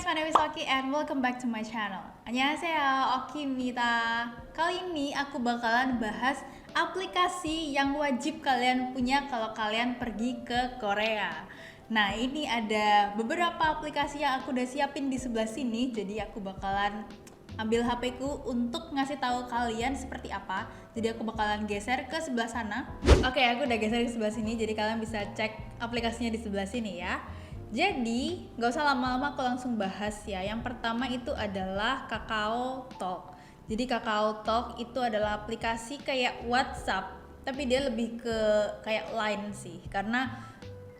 my name is Oki and welcome back to my channel. Annyeonghaseyo, Oki-mita. Kali ini aku bakalan bahas aplikasi yang wajib kalian punya kalau kalian pergi ke Korea. Nah, ini ada beberapa aplikasi yang aku udah siapin di sebelah sini, jadi aku bakalan ambil HP ku untuk ngasih tahu kalian seperti apa. Jadi aku bakalan geser ke sebelah sana. Oke, aku udah geser ke sebelah sini, jadi kalian bisa cek aplikasinya di sebelah sini ya. Jadi, nggak usah lama-lama, aku langsung bahas ya. Yang pertama itu adalah Kakao Talk. Jadi Kakao Talk itu adalah aplikasi kayak WhatsApp, tapi dia lebih ke kayak Line sih. Karena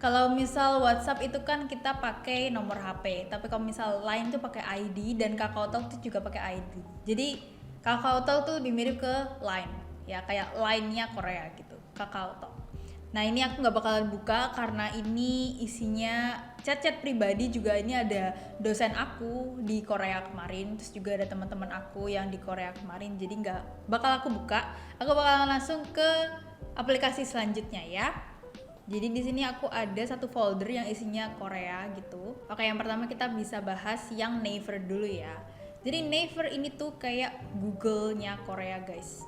kalau misal WhatsApp itu kan kita pakai nomor HP, tapi kalau misal Line tuh pakai ID dan Kakao Talk tuh juga pakai ID. Jadi Kakao Talk tuh lebih mirip ke Line, ya kayak Line-nya Korea gitu, Kakao Talk. Nah, ini aku nggak bakalan buka karena ini isinya chat-chat pribadi juga. Ini ada dosen aku di Korea kemarin, terus juga ada teman-teman aku yang di Korea kemarin. Jadi nggak bakal aku buka. Aku bakalan langsung ke aplikasi selanjutnya ya. Jadi di sini aku ada satu folder yang isinya Korea gitu. Oke, yang pertama kita bisa bahas yang Naver dulu ya. Jadi Naver ini tuh kayak Google-nya Korea guys.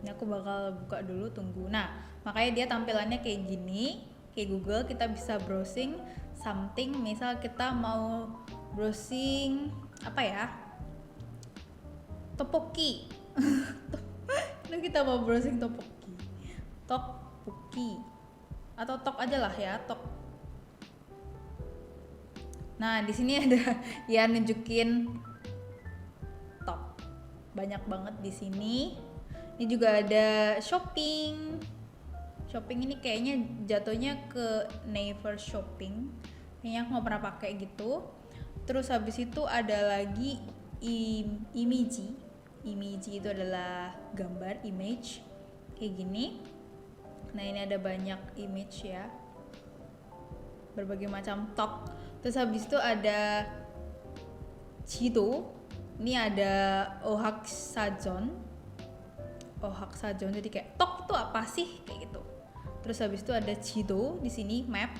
Ini aku bakal buka dulu, tunggu. Nah, makanya dia tampilannya kayak gini, kayak Google. Kita bisa browsing something, misal kita mau browsing apa ya, topoki. Lalu kita mau browsing topoki atau tok aja lah ya, tok. Nah, di sini ada ya nunjukin tok, banyak banget di sini. Ini juga ada shopping ini kayaknya jatuhnya ke Naver shopping, kayaknya aku nggak pernah pakai gitu. Terus habis itu ada lagi Imiji itu adalah gambar, image kayak gini. Nah, ini ada banyak image ya, berbagai macam talk. Terus habis itu ada Jido, ini ada Ohak Sajon, jadi kayak tok itu apa sih kayak gitu. Terus habis itu ada Jido di sini, map.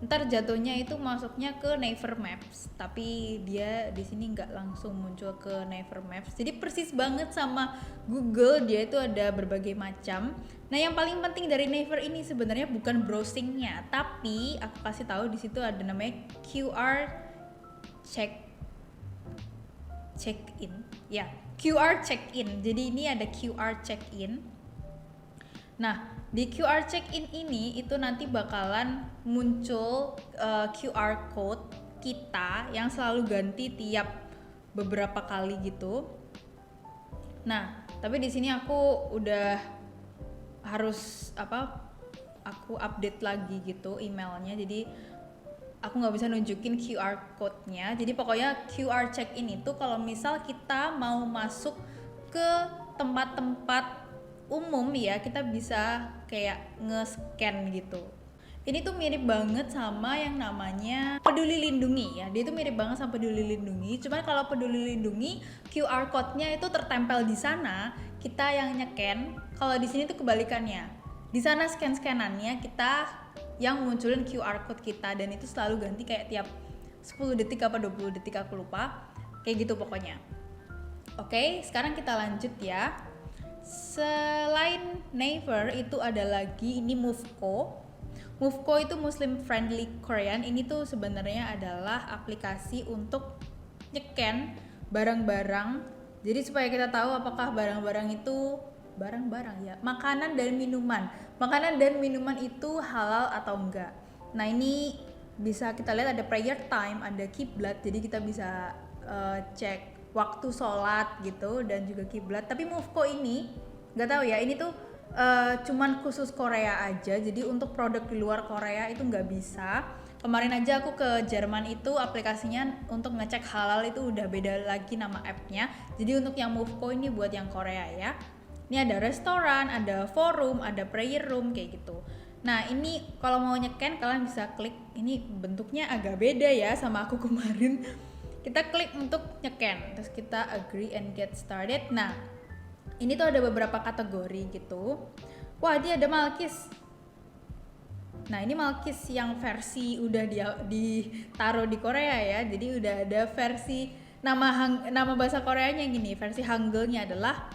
Ntar jatuhnya itu masuknya ke Naver Maps, tapi dia di sini nggak langsung muncul ke Naver Maps. Jadi persis banget sama Google, dia itu ada berbagai macam. Nah, yang paling penting dari Naver ini sebenarnya bukan browsingnya, tapi aku kasih tahu di situ ada namanya QR check-in. Ya, QR check-in. Jadi ini ada QR check-in. Nah, di QR check-in ini itu nanti bakalan muncul QR code kita yang selalu ganti tiap beberapa kali gitu. Nah, tapi di sini aku udah harus aku update lagi gitu emailnya. Jadi aku nggak bisa nunjukin QR code-nya. Jadi pokoknya QR check-in itu kalau misal kita mau masuk ke tempat-tempat umum ya, kita bisa kayak nge-scan gitu. Ini tuh mirip banget sama yang namanya Peduli Lindungi ya. Dia tuh mirip banget sama Peduli Lindungi. Cuman kalau Peduli Lindungi QR code-nya itu tertempel di sana, kita yang nyeken. Kalau di sini tuh kebalikannya. Di sana scan-scanannya kita yang munculin QR code kita, dan itu selalu ganti kayak tiap 10 detik apa 20 detik, aku lupa. Kayak gitu pokoknya. Oke, sekarang kita lanjut ya. Selain Naver itu ada lagi ini Moveko. Moveko itu Muslim Friendly Korean. Ini tuh sebenarnya adalah aplikasi untuk nyeken barang-barang. Jadi supaya kita tahu apakah barang-barang itu ya, makanan dan minuman itu halal atau enggak. Nah, ini bisa kita lihat ada prayer time, ada kiblat. Jadi kita bisa cek waktu sholat gitu dan juga kiblat. Tapi Moveko ini nggak tahu ya, ini tuh cuman khusus Korea aja. Jadi untuk produk di luar Korea itu nggak bisa. Kemarin aja aku ke Jerman, itu aplikasinya untuk ngecek halal itu udah beda lagi nama app-nya. Jadi untuk yang Moveko ini buat yang Korea ya. Ini ada restoran, ada forum, ada prayer room kayak gitu. Nah, ini kalau mau nyeken kalian bisa klik. Ini bentuknya agak beda ya sama aku kemarin. Kita klik untuk nyeken, terus kita agree and get started. Nah, ini tuh ada beberapa kategori gitu. Wah, ini ada Malkis. Nah ini Malkis yang versi udah ditaruh di Korea ya. Jadi udah ada versi nama bahasa Koreanya gini. Versi Hangulnya adalah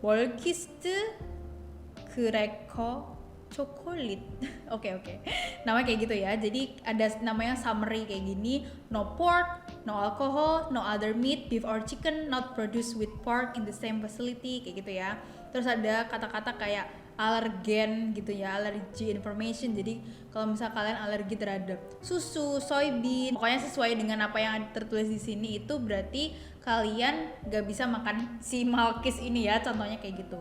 Malkiste Kreko Chocolate. Oke. Nama kayak gitu ya. Jadi ada namanya summary kayak gini. No pork, no alcohol, no other meat, beef or chicken not produced with pork in the same facility kayak gitu ya. Terus ada kata-kata kayak alergen gitu ya, allergy information. Jadi kalau misal kalian alergi terhadap susu, soybean, pokoknya sesuai dengan apa yang tertulis di sini itu berarti kalian gak bisa makan si Malkis ini ya, contohnya kayak gitu.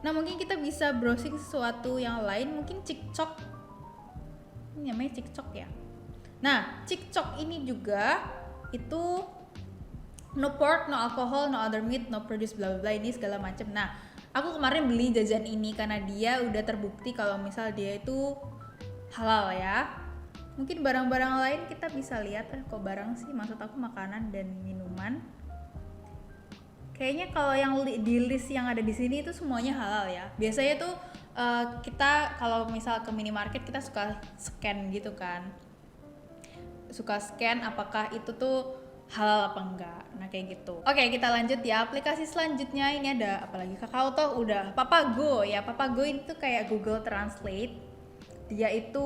Nah mungkin kita bisa browsing sesuatu yang lain, mungkin Cikcok, ini namanya Cikcok ya. Nah Cikcok ini juga itu no pork, no alcohol, no other meat, no produce bla bla ini segala macam. Nah aku kemarin beli jajan ini karena dia udah terbukti kalau misal dia itu halal ya. Mungkin barang-barang lain kita bisa lihat, kok barang sih, maksud aku makanan dan minuman. Kayaknya kalau yang di list yang ada di sini itu semuanya halal ya. Biasanya tuh kita kalau misal ke minimarket kita suka scan gitu kan. Suka scan apakah itu tuh halal apa enggak. Nah kayak gitu. Oke, kita lanjut ya. Aplikasi selanjutnya ini ada apalagi Kakao toh udah. Papago ya. Papago itu kayak Google Translate. Dia itu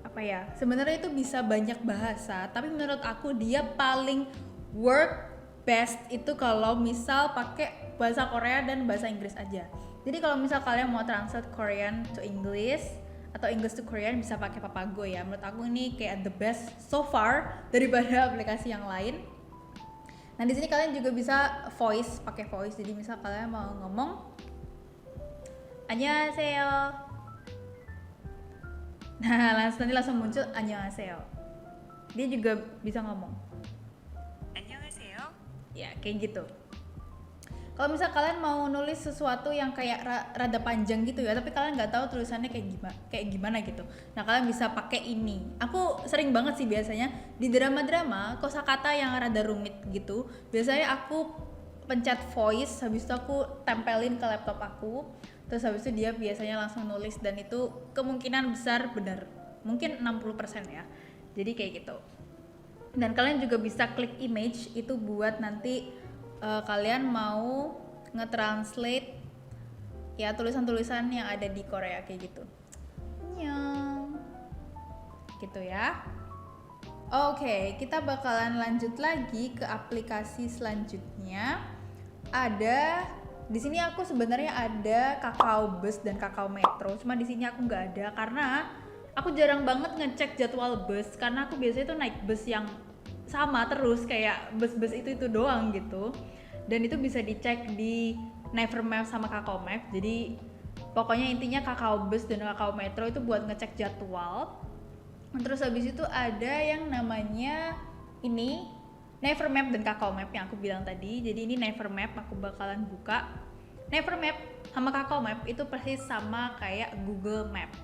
apa ya? Sebenarnya itu bisa banyak bahasa, tapi menurut aku dia paling work best itu kalau misal pakai bahasa Korea dan bahasa Inggris aja. Jadi kalau misal kalian mau translate Korean to English atau English to Korean bisa pakai Papago ya. Menurut aku ini kayak the best so far daripada aplikasi yang lain. Nah di sini kalian juga bisa voice, pakai voice. Jadi misal kalian mau ngomong, 안녕하세요. Nah nanti langsung muncul 안녕하세요. Dia juga bisa ngomong. Ya kayak gitu. Kalau misal kalian mau nulis sesuatu yang kayak rada panjang gitu ya, tapi kalian nggak tahu tulisannya kayak gimana gitu. Nah kalian bisa pakai ini. Aku sering banget sih biasanya di drama-drama kosakata yang rada rumit gitu. Biasanya aku pencet voice, habis itu aku tempelin ke laptop aku. Terus habis itu dia biasanya langsung nulis dan itu kemungkinan besar benar. Mungkin 60% ya. Jadi kayak gitu. Dan kalian juga bisa klik image itu buat nanti kalian mau nge-translate ya tulisan-tulisan yang ada di Korea kayak gitu. Annyeong. Gitu ya. Oke, kita bakalan lanjut lagi ke aplikasi selanjutnya. Ada di sini aku sebenarnya ada Kakao Bus dan Kakao Metro, cuma di sini aku nggak ada karena aku jarang banget ngecek jadwal bus karena aku biasanya tuh naik bus yang sama terus kayak bus-bus itu doang gitu. Dan itu bisa dicek di Naver Map sama Kakao Map. Jadi pokoknya intinya Kakao Bus dan Kakao Metro itu buat ngecek jadwal. Terus habis itu ada yang namanya ini Naver Map dan Kakao Map yang aku bilang tadi. Jadi ini Naver Map aku bakalan buka. Naver Map sama Kakao Map itu persis sama kayak Google Map.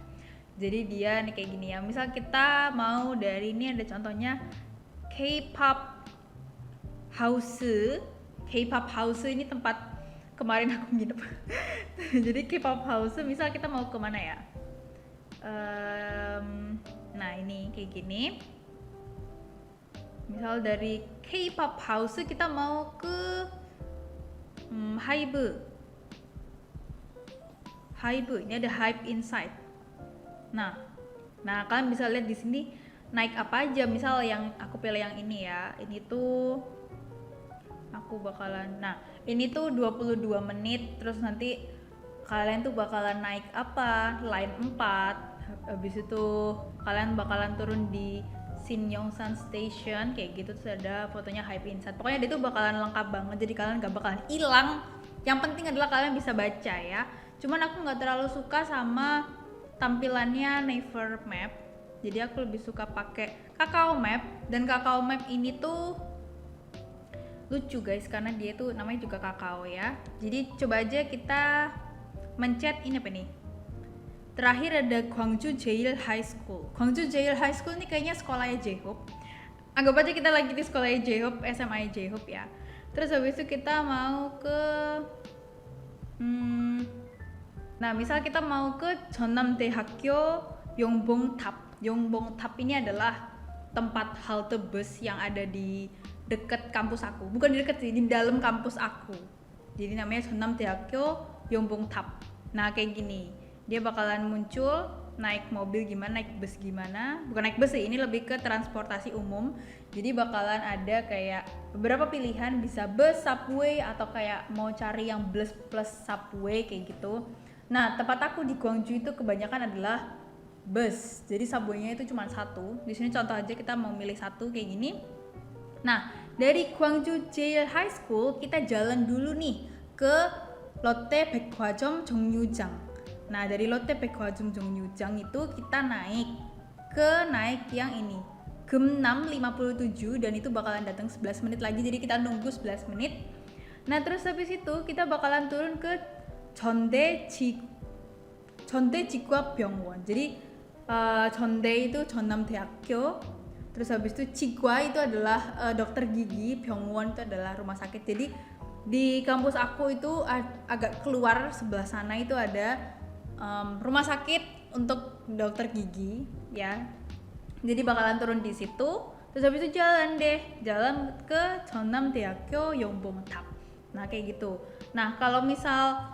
Jadi dia nih kayak gini ya. Misal kita mau dari ini ada contohnya K-pop House ini tempat kemarin aku nginep. Jadi K-pop House misal kita mau kemana ya? Nah ini kayak gini. Misal dari K-pop House kita mau ke Hybe. Ini ada Hype Inside. Nah kalian bisa lihat di sini naik apa aja. Misal yang aku pilih yang ini ya. Ini tuh aku bakalan, nah ini tuh 22 menit. Terus nanti kalian tuh bakalan naik apa, line 4. Habis itu kalian bakalan turun di Sinyongsan Station kayak gitu. Terus ada fotonya Hype Inside. Pokoknya dia tuh bakalan lengkap banget, jadi kalian gak bakalan hilang. Yang penting adalah kalian bisa baca ya. Cuman aku gak terlalu suka sama tampilannya Naver Map. Jadi aku lebih suka pakai Kakao Map. Dan Kakao Map ini tuh lucu guys, karena dia tuh namanya juga Kakao ya. Jadi coba aja kita mencet ini apa nih. Terakhir ada Gwangju Jail High School. Gwangju Jail High School ini kayaknya sekolahnya J-Hope. Anggap aja kita lagi di sekolahnya J-Hope, SMA J-Hope ya. Terus habis itu kita mau ke nah misal kita mau ke Jeonnam Daehakgyo Yongbong Tap. Yongbong Tap ini adalah tempat halte bus yang ada di dekat kampus aku. Bukan di dekat sih, di dalam kampus aku. Jadi namanya Jeonnam-daehakyo Yongbong Tap. Nah, kayak gini. Dia bakalan muncul naik mobil gimana, naik bus gimana. Bukan naik bus sih, ini lebih ke transportasi umum. Jadi bakalan ada kayak beberapa pilihan, bisa bus, subway, atau kayak mau cari yang bus plus subway kayak gitu. Nah, tempat aku di Gwangju itu kebanyakan adalah bus. Jadi subway-nya itu cuma satu. Di sini contoh aja kita mau milih satu kayak gini. Nah, dari Gwangju Jail High School kita jalan dulu nih ke Lotte Baekgwajom Jeongnyu-jang. Nah, dari Lotte Baekgwajom Jeongnyu-jang itu kita naik yang ini. Geumnam 57 dan itu bakalan datang 11 menit lagi. Jadi kita nunggu 11 menit. Nah, terus habis itu kita bakalan turun ke Jeondae Jigwa Byungwon. Jadi Jeondae itu Jeonnam-daehakyo. Terus habis itu Jigwa itu adalah dokter gigi, Byungwon itu adalah rumah sakit. Jadi di kampus aku itu agak keluar sebelah sana itu ada rumah sakit untuk dokter gigi ya. Jadi bakalan turun di situ. Terus habis itu jalan ke Jeonnam-daehakyo Yongbong Tap. Nah, kayak gitu. Nah, kalau misal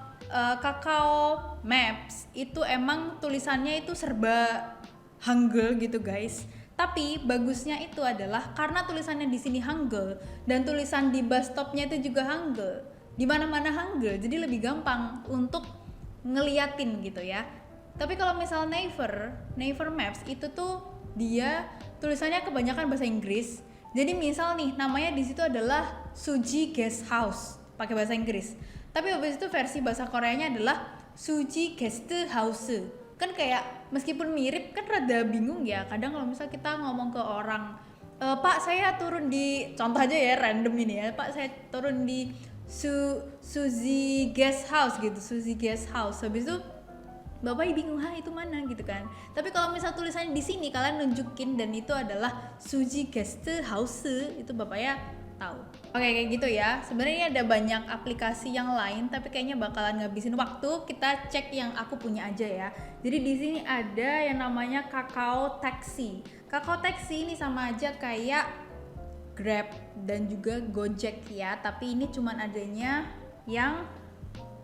Kakao Maps itu emang tulisannya itu serba Hangul gitu guys. Tapi bagusnya itu adalah karena tulisannya di sini Hangul dan tulisan di bus stopnya itu juga Hangul. Di mana-mana Hangul, jadi lebih gampang untuk ngeliatin gitu ya. Tapi kalau misal Naver Maps itu tuh dia tulisannya kebanyakan bahasa Inggris. Jadi misal nih namanya di situ adalah Suji Guest House pakai bahasa Inggris. Tapi habis itu versi bahasa Koreanya adalah Suji Guest House. Kan kayak meskipun mirip kan rada bingung ya. Kadang kalau misal kita ngomong ke orang, Pak saya turun di, contoh aja ya random ini ya, Pak saya turun di Suzy Guest House gitu, Suzy Guest House. Habis itu Bapak bingung, itu mana gitu kan. Tapi kalau misal tulisannya di sini kalian nunjukin dan itu adalah Suzy Guest House, itu Bapaknya tahu. Oke, kayak gitu ya. Sebenarnya ada banyak aplikasi yang lain tapi kayaknya bakalan ngabisin waktu. Kita cek yang aku punya aja ya. Jadi di sini ada yang namanya Kakao Taxi. Kakao Taxi ini sama aja kayak Grab dan juga Gojek ya, tapi ini cuman adanya yang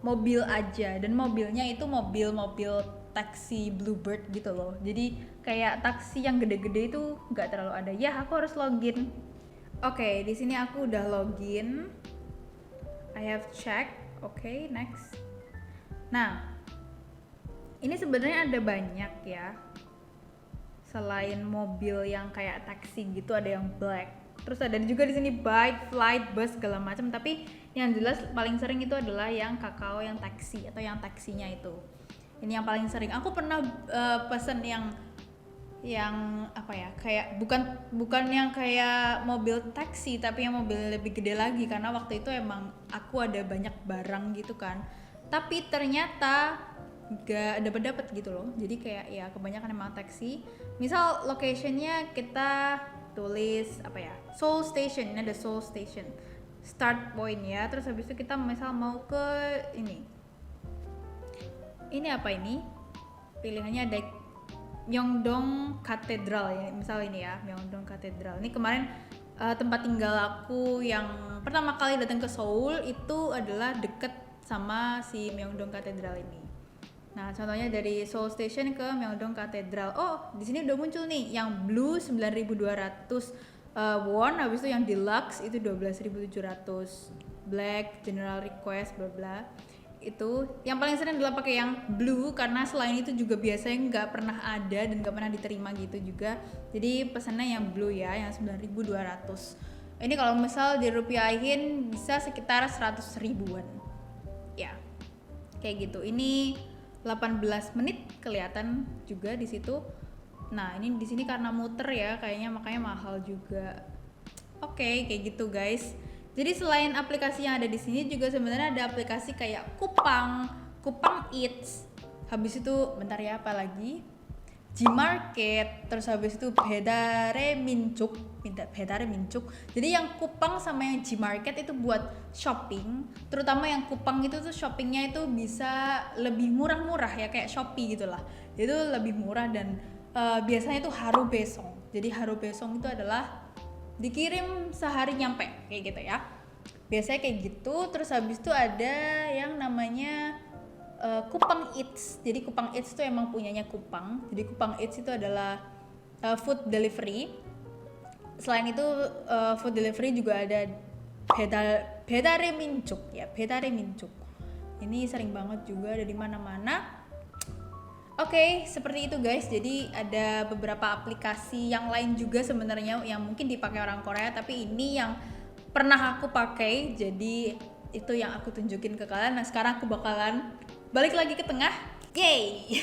mobil aja dan mobilnya itu mobil taksi Bluebird gitu loh. Jadi kayak taksi yang gede-gede itu nggak terlalu ada. Ya, aku harus login. Oke, di sini aku udah login. I have checked. Oke, next. Nah, ini sebenarnya ada banyak ya. Selain mobil yang kayak taksi gitu, ada yang black. Terus ada juga di sini bike, flight, bus segala macam. Tapi yang jelas paling sering itu adalah yang Kakao yang taksi atau yang taksinya itu. Ini yang paling sering. Aku pernah pesen yang apa ya, kayak bukan yang kayak mobil taksi tapi yang mobil lebih gede lagi karena waktu itu emang aku ada banyak barang gitu kan, tapi ternyata gak dapet gitu loh. Jadi kayak ya kebanyakan emang taksi. Misal locationnya kita tulis apa ya, Seoul Station. Ini ada Seoul Station start point ya. Terus habis itu kita misal mau ke ini apa ini, pilihannya ada Myeongdong Cathedral ya, misal ini ya, Myeongdong Cathedral. Ini kemarin tempat tinggal aku yang pertama kali datang ke Seoul itu adalah deket sama si Myeongdong Cathedral ini. Nah, contohnya dari Seoul Station ke Myeongdong Cathedral. Oh, di sini udah muncul nih yang blue 9.200 won, habis itu yang deluxe itu 12.700. Black general request bla bla. Itu yang paling sering adalah pakai yang blue karena selain itu juga biasanya nggak pernah ada dan nggak pernah diterima gitu juga. Jadi pesannya yang blue ya, yang 9.200. Ini kalau misal dirupiahin bisa sekitar 100 ribuan. Ya. Kayak gitu. Ini 18 menit kelihatan juga di situ. Nah, ini di sini karena muter ya, kayaknya makanya mahal juga. Oke, kayak gitu guys. Jadi selain aplikasi yang ada di sini juga sebenarnya ada aplikasi kayak Kupang Eats. Habis itu bentar ya, apa lagi? Gmarket, terus habis itu Bedare Minchuk. Jadi yang Kupang sama yang Gmarket itu buat shopping, terutama yang Kupang itu tuh shoppingnya itu bisa lebih murah-murah ya, kayak Shopee gitulah. Itu lebih murah dan biasanya itu haru besong. Jadi haru besong itu adalah dikirim sehari nyampe kayak gitu ya. Biasanya kayak gitu. Terus habis itu ada yang namanya Kupang Eats. Jadi Kupang Eats itu emang punyanya Kupang. Jadi Kupang Eats itu adalah food delivery. Selain itu food delivery juga ada Bedare Minchuk ya, Bedare Minchuk. Ini sering banget juga ada di mana-mana. Oke, seperti itu guys. Jadi ada beberapa aplikasi yang lain juga sebenarnya yang mungkin dipakai orang Korea, tapi ini yang pernah aku pakai. Jadi itu yang aku tunjukin ke kalian. Nah, sekarang aku bakalan balik lagi ke tengah. Yeay.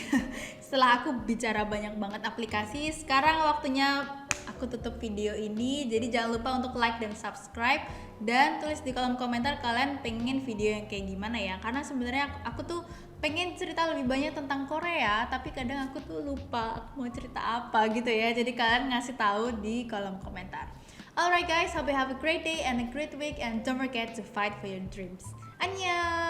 Setelah aku bicara banyak banget aplikasi, sekarang waktunya aku tutup video ini. Jadi jangan lupa untuk like dan subscribe, dan tulis di kolom komentar kalian pengen video yang kayak gimana ya. Karena sebenarnya aku tuh pengen cerita lebih banyak tentang Korea, tapi kadang aku tuh lupa aku mau cerita apa gitu ya. Jadi kalian ngasih tahu di kolom komentar. Alright guys, hope you have a great day and a great week, and don't forget to fight for your dreams. Annyeong!